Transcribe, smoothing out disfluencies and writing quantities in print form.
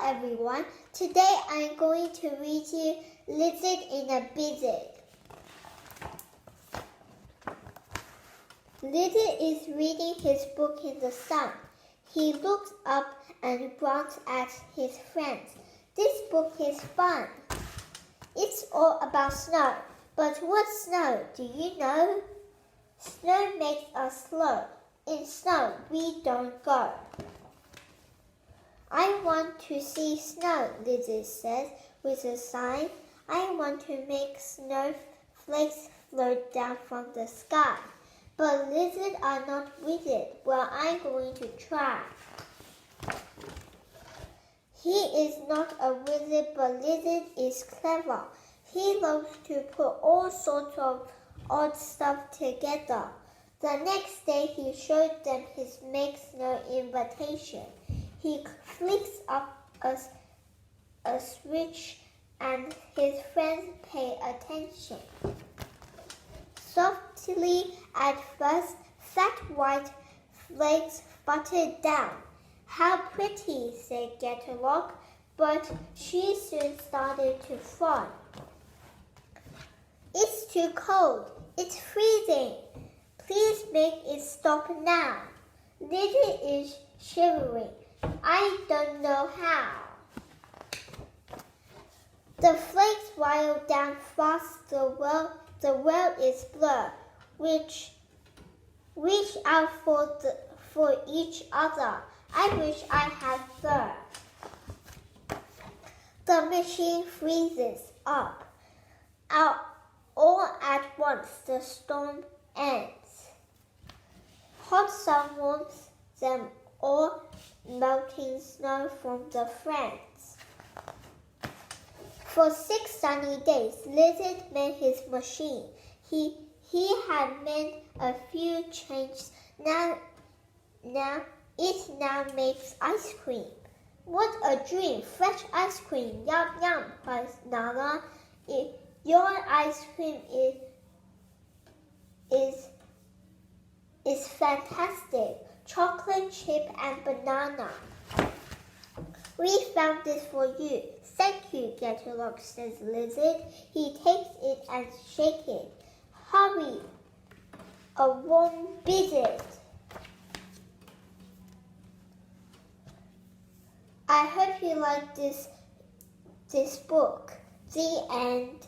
everyone. Today I'm going to read you Lizard in a Blizzard. Lizard is reading his book in the sun. He looks up and grunts at his friends. This book is fun. It's all about snow. But what's snow? Do you know? Snow makes us slow. In snow, we don't go. I want to see snow, Lizard says with a sigh. I want to make snowflakes float down from the sky. But lizards are not wizards. Well, I'm going to try. He is not a wizard, but Lizard is clever. He loves to put all sorts of odd stuff together. The next day he showed them his make snow invitation. He flicks up a switch and his friends pay attention. Softly at first, fat white flakes fluttered down. How pretty, said Getterlock, but she soon started to frown. It's too cold. It's freezing. Please make it stop now. Lizard is shivering. I don't know how. The flakes rattle down fast. The world is blur. Reach out for each other. I wish I had fur. The machine freezes up. All at once the storm ends. Hot sun warms them all, melting snow from the friends. For 6 sunny days, Lizard made his machine. He had made a few changes. It makes ice cream. What a dream! Fresh ice cream! Yum yum! Cries Nala. Your ice cream is fantastic. Chocolate chip and banana. We found this for you. Thank you, Getterlock, says Lizard. He takes it and shakes it. Hurry! A warm blizzard. I hope you like this book. The end.